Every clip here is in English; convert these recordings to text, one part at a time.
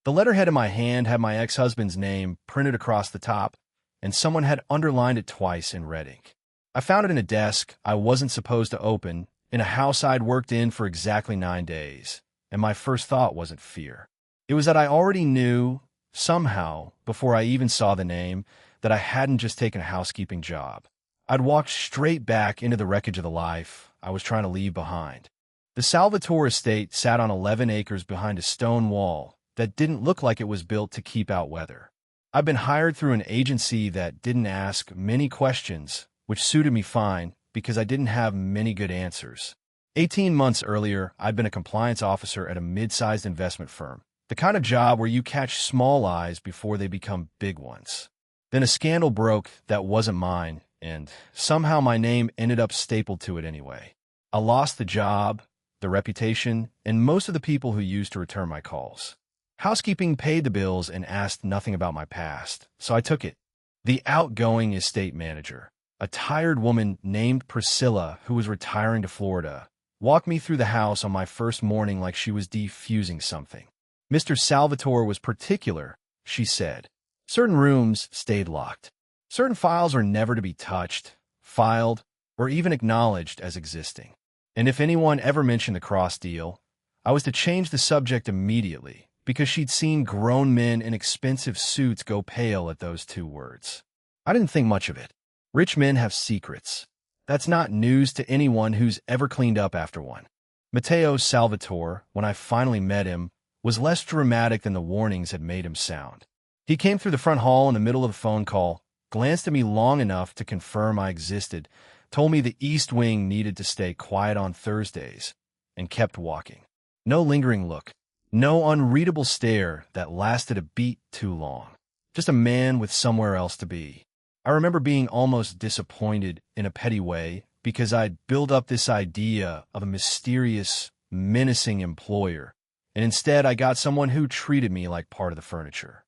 The letterhead in my hand had my ex-husband's name printed across the top, and someone had underlined it twice in red ink. I found it in a desk I wasn't supposed to open, in a house I'd worked in for exactly 9 days, and my first thought wasn't fear. It was that I already knew, somehow, before I even saw the name, that I hadn't just taken a housekeeping job. I'd walked straight back into the wreckage of the life I was trying to leave behind. The Salvatore estate sat on 11 acres behind a stone wall that didn't look like it was built to keep out weather. I'd been hired through an agency that didn't ask many questions, which suited me fine because I didn't have many good answers. 18 months earlier, I'd been a compliance officer at a mid-sized investment firm, the kind of job where you catch small eyes before they become big ones. Then a scandal broke that wasn't mine, and somehow my name ended up stapled to it anyway. I lost the job, the reputation, and most of the people who used to return my calls. Housekeeping paid the bills and asked nothing about my past, so I took it. The outgoing estate manager, a tired woman named Priscilla who was retiring to Florida, walked me through the house on my first morning like she was defusing something. Mr. Salvatore was particular, she said. Certain rooms stayed locked. Certain files were never to be touched, filed, or even acknowledged as existing. And if anyone ever mentioned the cross deal, I was to change the subject immediately, because she'd seen grown men in expensive suits go pale at those 2 words. I didn't think much of it. Rich men have secrets. That's not news to anyone who's ever cleaned up after one. Matteo Salvatore, when I finally met him, was less dramatic than the warnings had made him sound. He came through the front hall in the middle of the phone call, glanced at me long enough to confirm I existed, told me the East Wing needed to stay quiet on Thursdays, and kept walking. No lingering look. No unreadable stare that lasted a beat too long. Just a man with somewhere else to be. I remember being almost disappointed in a petty way because I'd built up this idea of a mysterious, menacing employer, and instead I got someone who treated me like part of the furniture.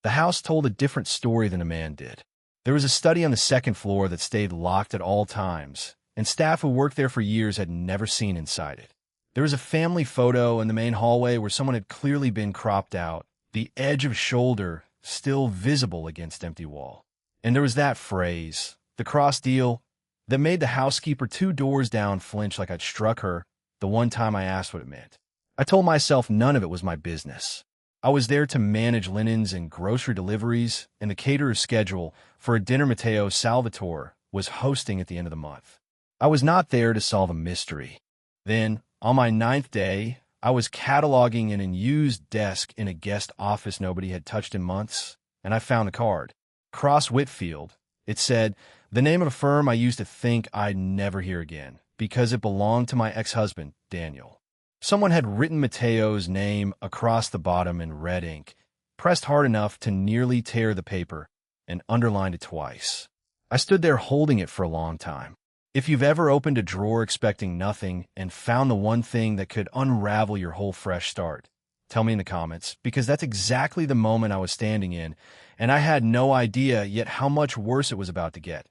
The house told a different story than the man did. There was a study on the 2nd floor that stayed locked at all times, and staff who worked there for years had never seen inside it. There was a family photo in the main hallway where someone had clearly been cropped out, the edge of shoulder still visible against empty wall. And there was that phrase, the cross deal, that made the housekeeper 2 doors down flinch like I'd struck her the one time I asked what it meant. I told myself none of it was my business. I was there to manage linens and grocery deliveries and the caterer's schedule for a dinner Matteo Salvatore was hosting at the end of the month. I was not there to solve a mystery. Then, on my 9th day, I was cataloging an unused desk in a guest office nobody had touched in months, and I found the card. Cross Whitfield. It said, the name of a firm I used to think I'd never hear again, because it belonged to my ex-husband, Daniel. Someone had written Matteo's name across the bottom in red ink, pressed hard enough to nearly tear the paper, and underlined it twice. I stood there holding it for a long time. If you've ever opened a drawer expecting nothing and found the one thing that could unravel your whole fresh start, tell me in the comments, because that's exactly the moment I was standing in, and I had no idea yet how much worse it was about to get.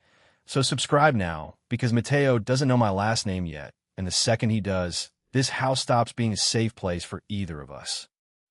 So subscribe now, because Matteo doesn't know my last name yet, and the second he does, this house stops being a safe place for either of us.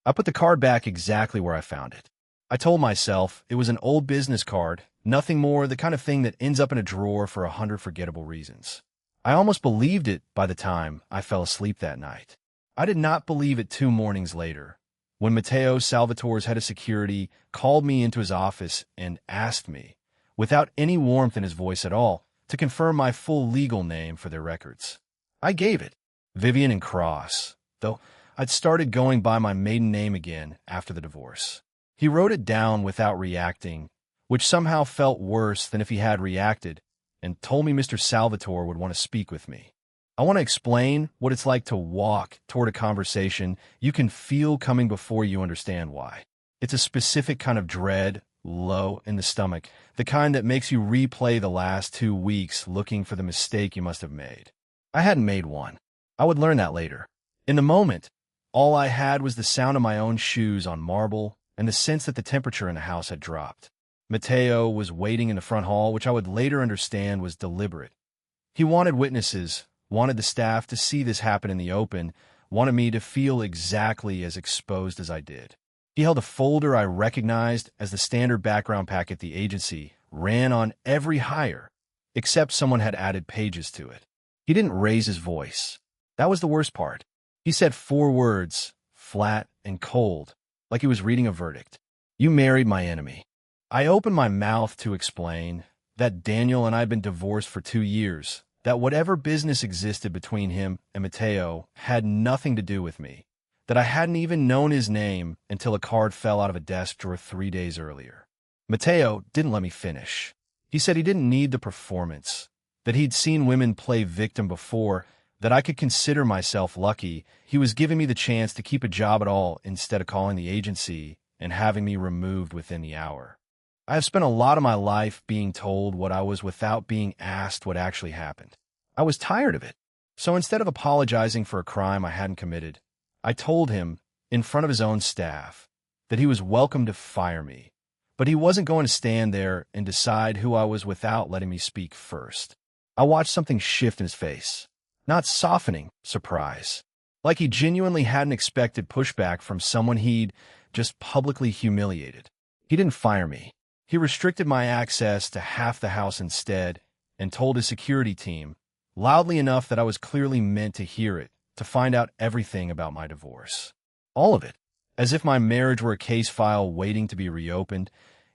I put the card back exactly where I found it. I told myself it was an old business card, nothing more, the kind of thing that ends up in a drawer for 100 forgettable reasons. I almost believed it by the time I fell asleep that night. I did not believe it 2 mornings later, when Matteo Salvatore's head of security called me into his office and asked me, without any warmth in his voice at all, to confirm my full legal name for their records. I gave it, Vivian and Cross, though I'd started going by my maiden name again after the divorce. He wrote it down without reacting, which somehow felt worse than if he had reacted, and told me Mr. Salvatore would want to speak with me. I want to explain what it's like to walk toward a conversation you can feel coming before you understand why. It's a specific kind of dread, low in the stomach, the kind that makes you replay the last 2 weeks looking for the mistake you must have made. I hadn't made one. I would learn that later. In the moment, all I had was the sound of my own shoes on marble and the sense that the temperature in the house had dropped. Matteo was waiting in the front hall, which I would later understand was deliberate. He wanted witnesses, wanted the staff to see this happen in the open, wanted me to feel exactly as exposed as I did. He held a folder I recognized as the standard background packet the agency ran on every hire, except someone had added pages to it. He didn't raise his voice. That was the worst part. He said 4 words, flat and cold, like he was reading a verdict. You married my enemy. I opened my mouth to explain that Daniel and I had been divorced for 2 years, that whatever business existed between him and Mateo had nothing to do with me, that I hadn't even known his name until a card fell out of a desk drawer 3 days earlier. Mateo didn't let me finish. He said he didn't need the performance, that he'd seen women play victim before, that I could consider myself lucky he was giving me the chance to keep a job at all instead of calling the agency and having me removed within the hour. I have spent a lot of my life being told what I was without being asked what actually happened. I was tired of it. So instead of apologizing for a crime I hadn't committed, I told him, in front of his own staff, that he was welcome to fire me, but he wasn't going to stand there and decide who I was without letting me speak first. I watched something shift in his face. Not softening, surprise. Like he genuinely hadn't expected pushback from someone he'd just publicly humiliated. He didn't fire me. He restricted my access to half the house instead and told his security team, loudly enough that I was clearly meant to hear it, to find out everything about my divorce. All of it. As if my marriage were a case file waiting to be reopened,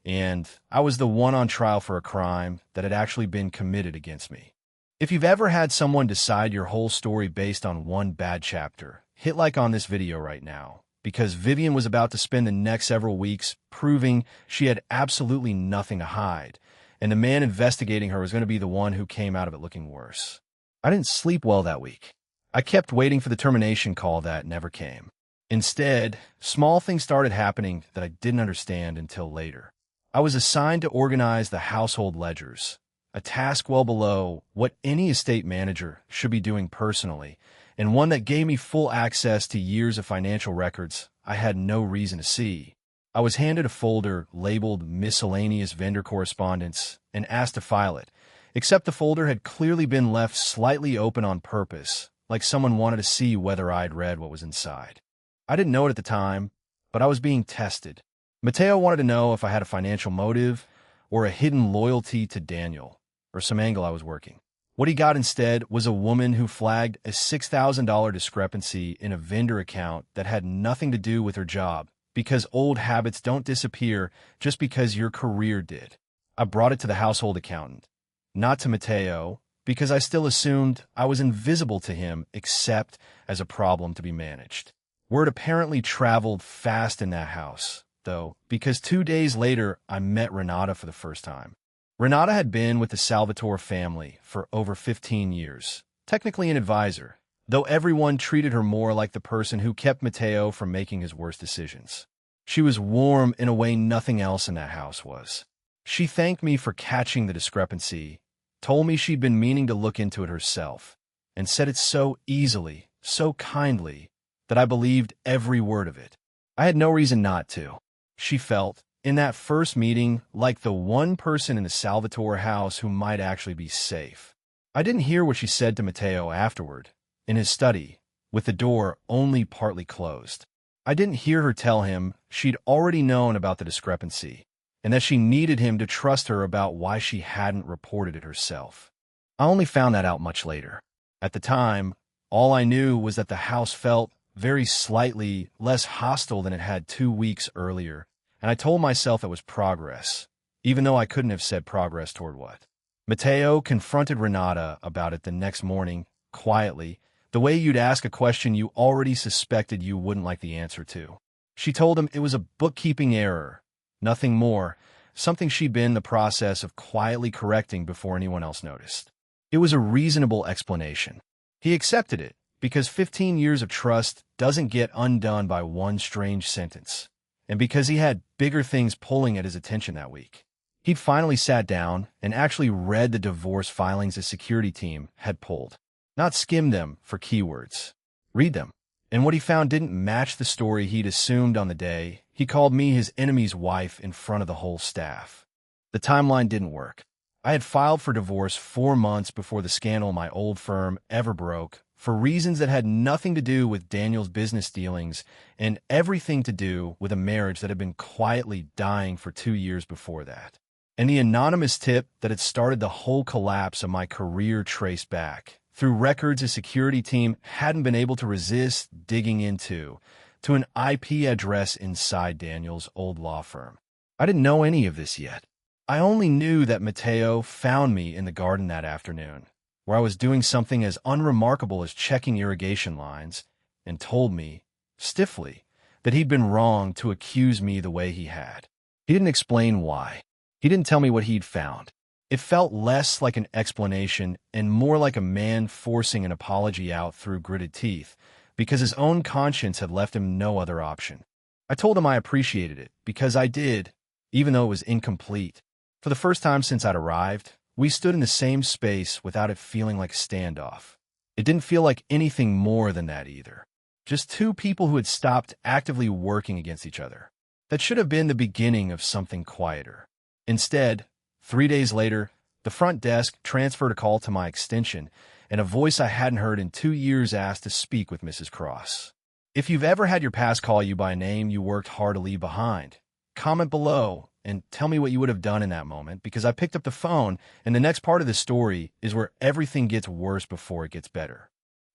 and I was the one on trial for a crime that had actually been committed against me. If you've ever had someone decide your whole story based on one bad chapter, hit like on this video right now, because Vivian was about to spend the next several weeks proving she had absolutely nothing to hide, and the man investigating her was going to be the one who came out of it looking worse. I didn't sleep well that week. I kept waiting for the termination call that never came. Instead, small things started happening that I didn't understand until later. I was assigned to organize the household ledgers, a task well below what any estate manager should be doing personally, and one that gave me full access to years of financial records I had no reason to see. I was handed a folder labeled Miscellaneous Vendor Correspondence and asked to file it, except the folder had clearly been left slightly open on purpose, like someone wanted to see whether I'd read what was inside. I didn't know it at the time, but I was being tested. Mateo wanted to know if I had a financial motive or a hidden loyalty to Daniel, or some angle I was working. What he got instead was a woman who flagged a $6,000 discrepancy in a vendor account that had nothing to do with her job, because old habits don't disappear just because your career did. I brought it to the household accountant, not to Mateo, because I still assumed I was invisible to him except as a problem to be managed. Word apparently traveled fast in that house, though, because 2 days later I met Renata for the first time. Renata had been with the Salvatore family for over 15 years, technically an advisor, though everyone treated her more like the person who kept Mateo from making his worst decisions. She was warm in a way nothing else in that house was. She thanked me for catching the discrepancy, told me she'd been meaning to look into it herself, and said it so easily, so kindly, that I believed every word of it. I had no reason not to. She felt, in that first meeting, like the one person in the Salvatore house who might actually be safe. I didn't hear what she said to Mateo afterward, in his study, with the door only partly closed. I didn't hear her tell him she'd already known about the discrepancy, and that she needed him to trust her about why she hadn't reported it herself. I only found that out much later. At the time, all I knew was that the house felt very slightly less hostile than it had 2 weeks earlier, and I told myself it was progress, even though I couldn't have said progress toward what. Mateo confronted Renata about it the next morning, quietly, the way you'd ask a question you already suspected you wouldn't like the answer to. She told him it was a bookkeeping error, nothing more, something she'd been in the process of quietly correcting before anyone else noticed. It was a reasonable explanation. He accepted it, because 15 years of trust doesn't get undone by one strange sentence, and because he had bigger things pulling at his attention that week. He'd finally sat down and actually read the divorce filings his security team had pulled. Not skimmed them for keywords. Read them. And what he found didn't match the story he'd assumed on the day he called me his enemy's wife in front of the whole staff. The timeline didn't work. I had filed for divorce 4 months before the scandal in my old firm ever broke, for reasons that had nothing to do with Daniel's business dealings and everything to do with a marriage that had been quietly dying for 2 years before that. And the anonymous tip that had started the whole collapse of my career traced back through records a security team hadn't been able to resist digging into, to an IP address inside Daniel's old law firm. I didn't know any of this yet. I only knew that Mateo found me in the garden that afternoon, where I was doing something as unremarkable as checking irrigation lines, and told me, stiffly, that he'd been wrong to accuse me the way he had. He didn't explain why. He didn't tell me what he'd found. It felt less like an explanation and more like a man forcing an apology out through gritted teeth, because his own conscience had left him no other option. I told him I appreciated it, because I did, even though it was incomplete. For the first time since I'd arrived, we stood in the same space without it feeling like a standoff. It didn't feel like anything more than that either. Just two people who had stopped actively working against each other. That should have been the beginning of something quieter. Instead, 3 days later, the front desk transferred a call to my extension, and a voice I hadn't heard in 2 years asked to speak with Mrs. Cross. If you've ever had your past call you by a name you worked hard to leave behind, comment below and tell me what you would have done in that moment, because I picked up the phone, and the next part of the story is where everything gets worse before it gets better.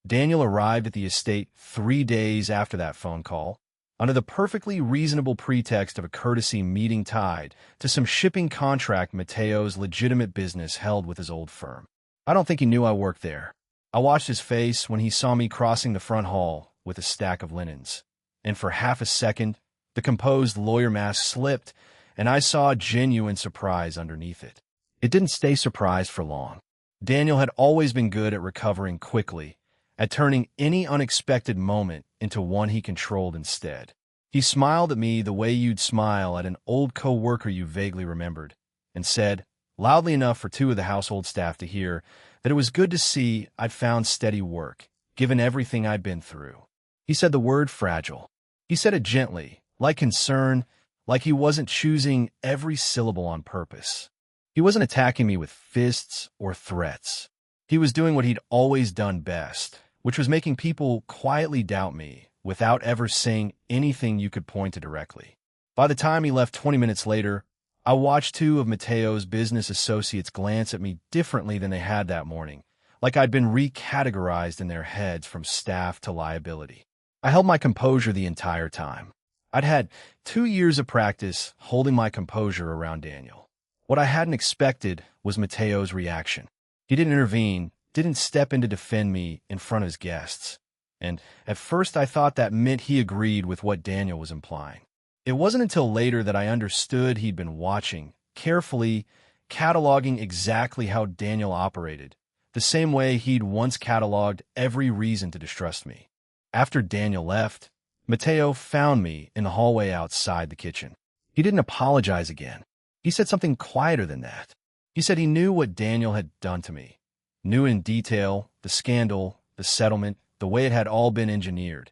Daniel arrived at the estate 3 days after that phone call, under the perfectly reasonable pretext of a courtesy meeting tied to some shipping contract Mateo's legitimate business held with his old firm. I don't think he knew I worked there. I watched his face when he saw me crossing the front hall with a stack of linens, and for half a second, the composed lawyer mask slipped, and I saw genuine surprise underneath it. It didn't stay surprised for long. Daniel had always been good at recovering quickly, at turning any unexpected moment into one he controlled instead. He smiled at me the way you'd smile at an old co-worker you vaguely remembered, and said, loudly enough for 2 of the household staff to hear, that it was good to see I'd found steady work, given everything I'd been through. He said the word fragile. He said it gently, like concern, like he wasn't choosing every syllable on purpose. He wasn't attacking me with fists or threats. He was doing what he'd always done best, which was making people quietly doubt me without ever saying anything you could point to directly. By the time he left 20 minutes later, I watched 2 of Mateo's business associates glance at me differently than they had that morning, like I'd been recategorized in their heads from staff to liability. I held my composure the entire time. I'd had 2 years of practice holding my composure around Daniel. What I hadn't expected was Mateo's reaction. He didn't intervene, didn't step in to defend me in front of his guests. And at first I thought that meant he agreed with what Daniel was implying. It wasn't until later that I understood he'd been watching, carefully, cataloging exactly how Daniel operated, the same way he'd once cataloged every reason to distrust me. After Daniel left, Mateo found me in the hallway outside the kitchen. He didn't apologize again. He said something quieter than that. He said he knew what Daniel had done to me, knew in detail the scandal, the settlement, the way it had all been engineered,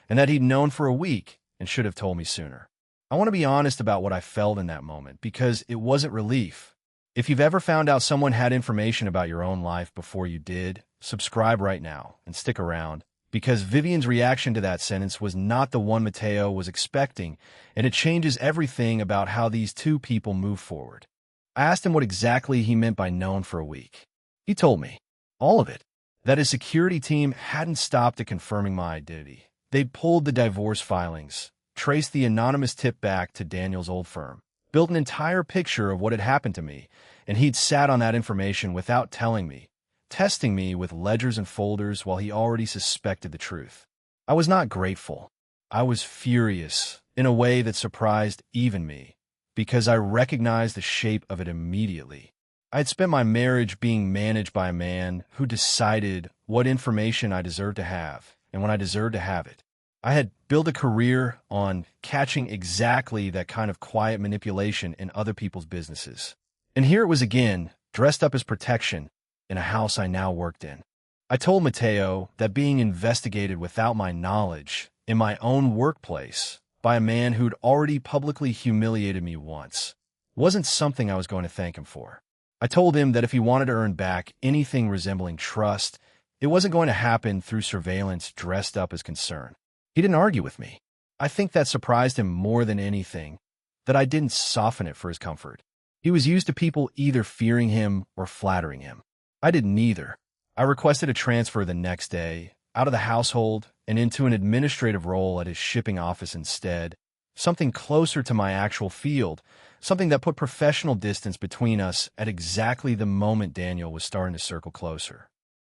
and that he'd known for a week and should have told me sooner. I want to be honest about what I felt in that moment, because it wasn't relief. If you've ever found out someone had information about your own life before you did, subscribe right now and stick around, because Vivian's reaction to that sentence was not the one Mateo was expecting, and it changes everything about how these 2 people move forward. I asked him what exactly he meant by known for a week. He told me, all of it, that his security team hadn't stopped at confirming my identity. They'd pulled the divorce filings, traced the anonymous tip back to Daniel's old firm, built an entire picture of what had happened to me, and he'd sat on that information without telling me, testing me with ledgers and folders while he already suspected the truth. I was not grateful. I was furious in a way that surprised even me, because I recognized the shape of it immediately. I had spent my marriage being managed by a man who decided what information I deserved to have and when I deserved to have it. I had built a career on catching exactly that kind of quiet manipulation in other people's businesses. And here it was again, dressed up as protection, in a house I now worked in. I told Mateo that being investigated without my knowledge in my own workplace by a man who'd already publicly humiliated me once wasn't something I was going to thank him for. I told him that if he wanted to earn back anything resembling trust, It wasn't going to happen through surveillance dressed up as concern. He didn't argue with me. I think that surprised him more than anything, that I didn't soften it for his comfort. He was used to people either fearing him or flattering him. I did neither. I requested a transfer the next day, out of the household and into an administrative role at his shipping office instead, something closer to my actual field, something that put professional distance between us at exactly the moment Daniel was starting to circle closer.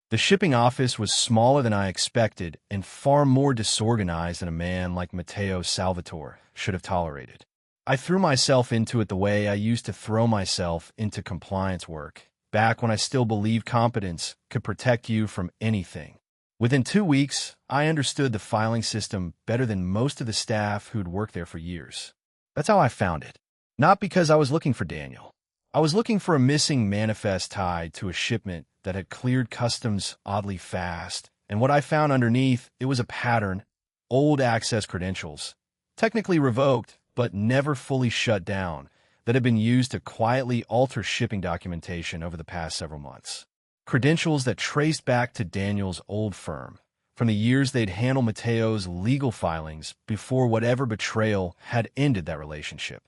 The shipping office was smaller than I expected and far more disorganized than a man like Matteo Salvatore should have tolerated. I threw myself into it the way I used to throw myself into compliance work, back when I still believed competence could protect you from anything. Within 2 weeks, I understood the filing system better than most of the staff who'd worked there for years. That's how I found it. Not because I was looking for Daniel. I was looking for a missing manifest tied to a shipment that had cleared customs oddly fast, and what I found underneath, it was a pattern, old access credentials, technically revoked, but never fully shut down, that had been used to quietly alter shipping documentation over the past several months. Credentials that traced back to Daniel's old firm, from the years they'd handled Matteo's legal filings before whatever betrayal had ended that relationship.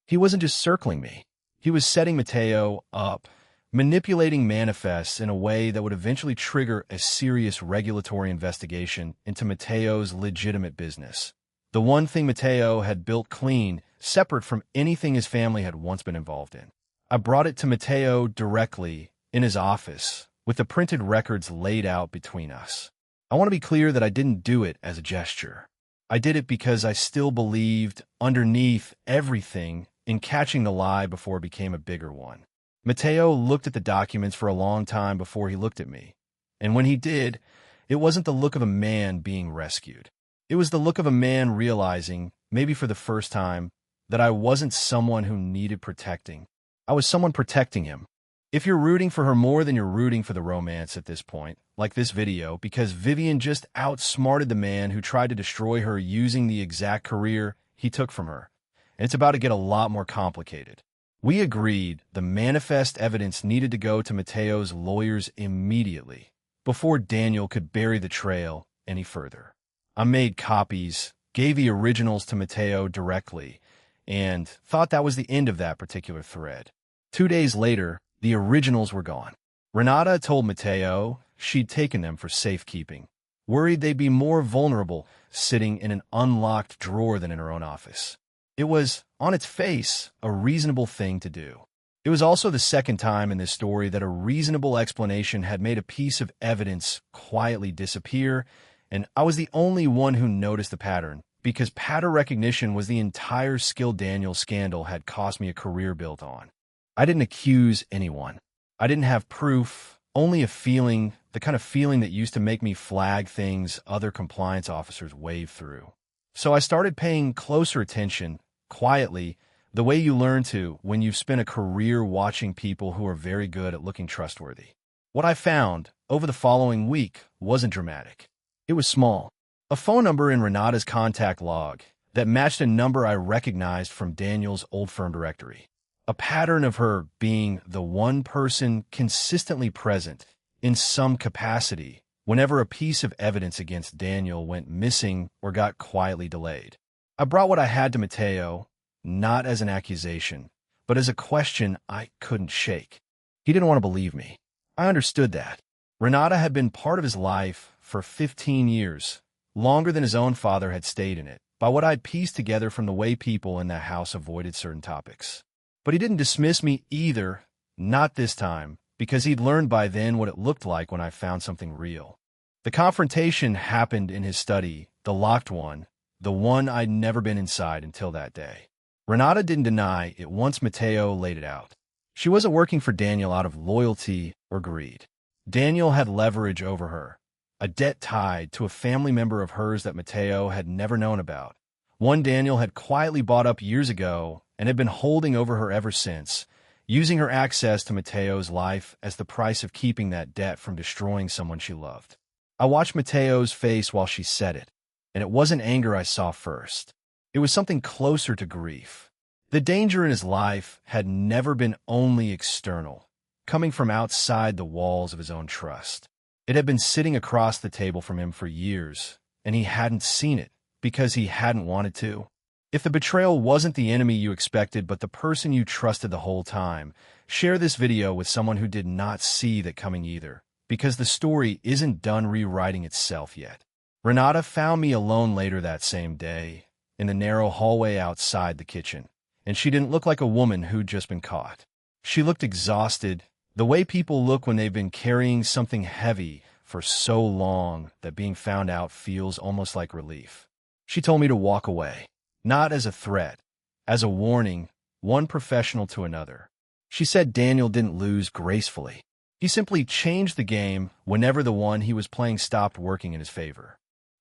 He wasn't just circling me. He was setting Matteo up, manipulating manifests in a way that would eventually trigger a serious regulatory investigation into Matteo's legitimate business. The one thing Matteo had built clean, separate from anything his family had once been involved in. I brought it to Matteo directly, in his office, with the printed records laid out between us. I want to be clear that I didn't do it as a gesture. I did it because I still believed, underneath everything, in catching the lie before it became a bigger one. Matteo looked at the documents for a long time before he looked at me. And when he did, it wasn't the look of a man being rescued. It was the look of a man realizing, maybe for the first time, that I wasn't someone who needed protecting. I was someone protecting him. If you're rooting for her more than you're rooting for the romance at this point, like this video, because Vivian just outsmarted the man who tried to destroy her using the exact career he took from her, and it's about to get a lot more complicated. We agreed the manifest evidence needed to go to Matteo's lawyers immediately, before Daniel could bury the trail any further. I made copies, gave the originals to Matteo directly, and thought that was the end of that particular thread. 2 days later, the originals were gone. Renata told Matteo she'd taken them for safekeeping, worried they'd be more vulnerable sitting in an unlocked drawer than in her own office. It was, on its face, a reasonable thing to do. It was also the second time in this story that a reasonable explanation had made a piece of evidence quietly disappear, and I was the only one who noticed the pattern, because pattern recognition was the entire skill Daniel scandal had cost me a career built on. I didn't accuse anyone. I didn't have proof, only a feeling, the kind of feeling that used to make me flag things other compliance officers wave through. So I started paying closer attention, quietly, the way you learn to when you've spent a career watching people who are very good at looking trustworthy. What I found over the following week wasn't dramatic. It was small. A phone number in Renata's contact log that matched a number I recognized from Daniel's old firm directory. A pattern of her being the one person consistently present in some capacity whenever a piece of evidence against Daniel went missing or got quietly delayed. I brought what I had to Matteo, not as an accusation, but as a question I couldn't shake. He didn't want to believe me. I understood that. Renata had been part of his life for 15 years, longer than his own father had stayed in it, by what I'd pieced together from the way people in that house avoided certain topics. But he didn't dismiss me either, not this time, because he'd learned by then what it looked like when I found something real. The confrontation happened in his study, the locked one, the one I'd never been inside until that day. Renata didn't deny it once Matteo laid it out. She wasn't working for Daniel out of loyalty or greed. Daniel had leverage over her, a debt tied to a family member of hers that Matteo had never known about. One Daniel had quietly bought up years ago and had been holding over her ever since, using her access to Matteo's life as the price of keeping that debt from destroying someone she loved. I watched Matteo's face while she said it, and it wasn't anger I saw first. It was something closer to grief. The danger in his life had never been only external, coming from outside the walls of his own trust. It had been sitting across the table from him for years, and he hadn't seen it because he hadn't wanted to. If the betrayal wasn't the enemy you expected but the person you trusted the whole time, share this video with someone who did not see that coming either, because the story isn't done rewriting itself yet. Renata found me alone later that same day, in the narrow hallway outside the kitchen, and she didn't look like a woman who'd just been caught. She looked exhausted, the way people look when they've been carrying something heavy for so long that being found out feels almost like relief. She told me to walk away, not as a threat, as a warning, one professional to another. She said Daniel didn't lose gracefully. He simply changed the game whenever the one he was playing stopped working in his favor.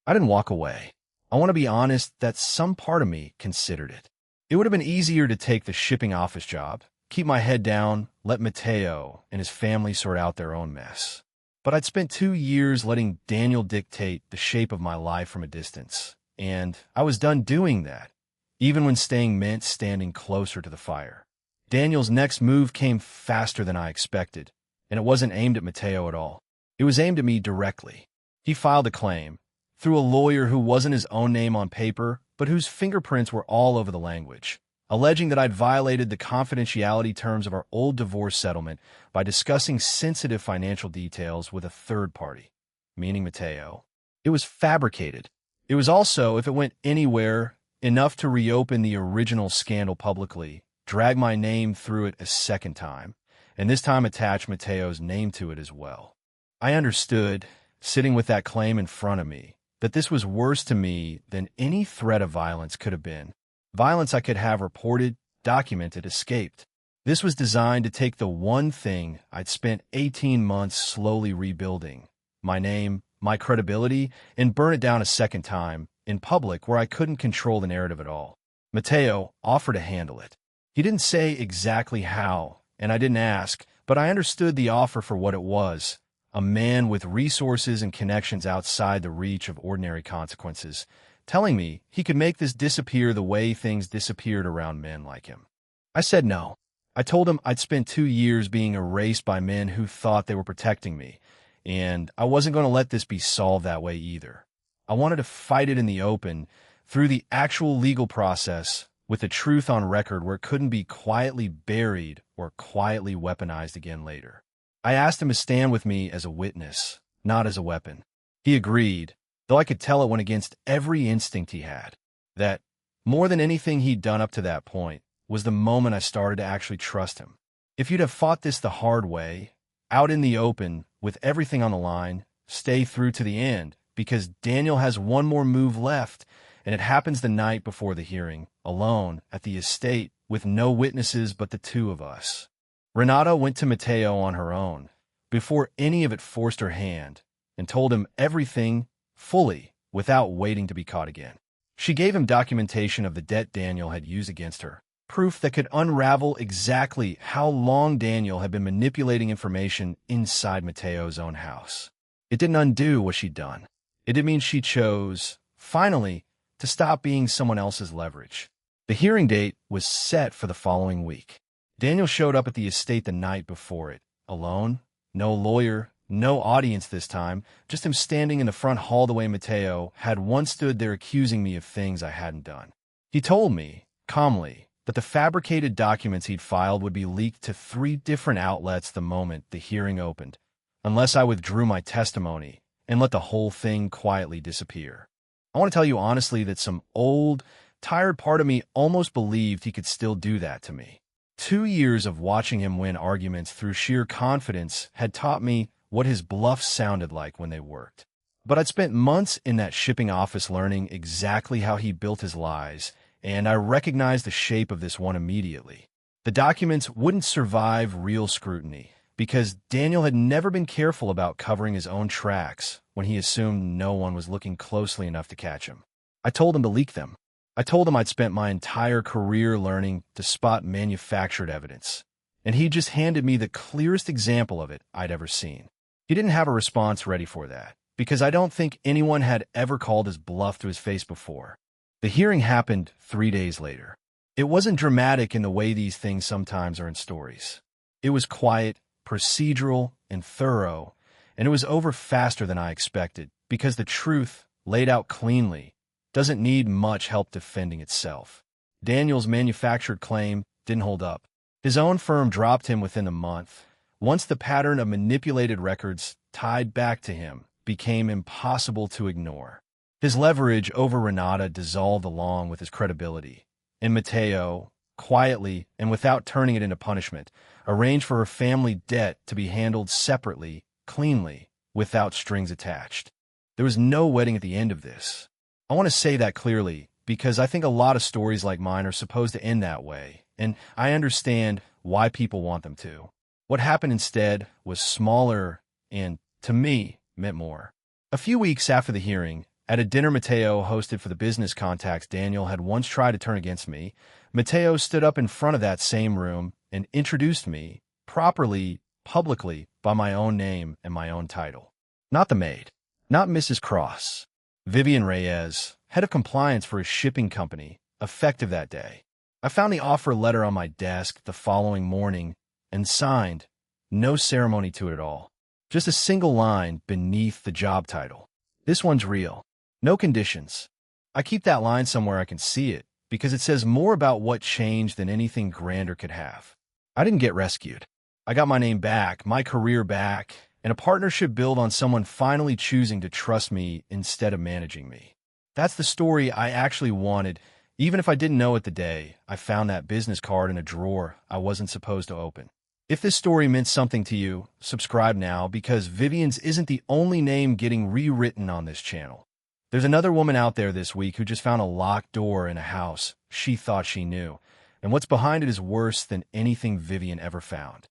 I didn't walk away. I want to be honest that some part of me considered it. It would have been easier to take the shipping office job, keep my head down, let Mateo and his family sort out their own mess. But I'd spent 2 years letting Daniel dictate the shape of my life from a distance, and I was done doing that, even when staying meant standing closer to the fire. Daniel's next move came faster than I expected, and it wasn't aimed at Mateo at all. It was aimed at me directly. He filed a claim, through a lawyer who wasn't his own name on paper, but whose fingerprints were all over the language, alleging that I'd violated the confidentiality terms of our old divorce settlement by discussing sensitive financial details with a third party, meaning Mateo. It was fabricated. It was also, if it went anywhere, enough to reopen the original scandal publicly, drag my name through it a second time, and this time attach Mateo's name to it as well. I understood, sitting with that claim in front of me, that this was worse to me than any threat of violence could have been. Violence I could have reported, documented, escaped. This was designed to take the one thing I'd spent 18 months slowly rebuilding, my name, my credibility, and burn it down a second time, in public where I couldn't control the narrative at all. Mateo offered to handle it. He didn't say exactly how, and I didn't ask, but I understood the offer for what it was. A man with resources and connections outside the reach of ordinary consequences, telling me he could make this disappear the way things disappeared around men like him. I said no. I told him I'd spent 2 years being erased by men who thought they were protecting me, and I wasn't going to let this be solved that way either. I wanted to fight it in the open, through the actual legal process, with the truth on record where it couldn't be quietly buried or quietly weaponized again later. I asked him to stand with me as a witness, not as a weapon. He agreed, though I could tell it went against every instinct he had. That, more than anything he'd done up to that point, was the moment I started to actually trust him. If you'd have fought this the hard way, out in the open, with everything on the line, stay through to the end, because Daniel has one more move left, and it happens the night before the hearing, alone, at the estate, with no witnesses but the two of us. Renata went to Mateo on her own, before any of it forced her hand, and told him everything, fully, without waiting to be caught again. She gave him documentation of the debt Daniel had used against her, proof that could unravel exactly how long Daniel had been manipulating information inside Mateo's own house. It didn't undo what she'd done. It did mean she chose, finally, to stop being someone else's leverage. The hearing date was set for the following week. Daniel showed up at the estate the night before it, alone, no lawyer, no audience this time, just him standing in the front hall the way Mateo had once stood there accusing me of things I hadn't done. He told me, calmly, that the fabricated documents he'd filed would be leaked to 3 different outlets the moment the hearing opened, unless I withdrew my testimony and let the whole thing quietly disappear. I want to tell you honestly that some old, tired part of me almost believed he could still do that to me. 2 years of watching him win arguments through sheer confidence had taught me what his bluffs sounded like when they worked. But I'd spent months in that shipping office learning exactly how he built his lies, and I recognized the shape of this one immediately. The documents wouldn't survive real scrutiny, because Daniel had never been careful about covering his own tracks when he assumed no one was looking closely enough to catch him. I told him to leak them. I told him I'd spent my entire career learning to spot manufactured evidence, and he just handed me the clearest example of it I'd ever seen. He didn't have a response ready for that, because I don't think anyone had ever called his bluff to his face before. The hearing happened 3 days later. It wasn't dramatic in the way these things sometimes are in stories. It was quiet, procedural, and thorough, and it was over faster than I expected, because the truth, laid out cleanly, doesn't need much help defending itself. Daniel's manufactured claim didn't hold up. His own firm dropped him within a month. Once the pattern of manipulated records tied back to him became impossible to ignore. His leverage over Renata dissolved along with his credibility, and Matteo, quietly and without turning it into punishment, arranged for her family debt to be handled separately, cleanly, without strings attached. There was no wedding at the end of this. I want to say that clearly, because I think a lot of stories like mine are supposed to end that way, and I understand why people want them to. What happened instead was smaller and, to me, meant more. A few weeks after the hearing, at a dinner Matteo hosted for the business contacts Daniel had once tried to turn against me, Matteo stood up in front of that same room and introduced me, properly, publicly, by my own name and my own title. Not the maid. Not Mrs. Cross. Vivian Reyes, head of compliance for a shipping company, effective that day. I found the offer letter on my desk the following morning and signed, no ceremony to it at all. Just a single line beneath the job title. This one's real. No conditions. I keep that line somewhere I can see it, because it says more about what changed than anything grander could have. I didn't get rescued. I got my name back, my career back, and a partnership built on someone finally choosing to trust me instead of managing me. That's the story I actually wanted, even if I didn't know it the day I found that business card in a drawer I wasn't supposed to open. If this story meant something to you, subscribe now, because Vivian's isn't the only name getting rewritten on this channel. There's another woman out there this week who just found a locked door in a house she thought she knew, and what's behind it is worse than anything Vivian ever found.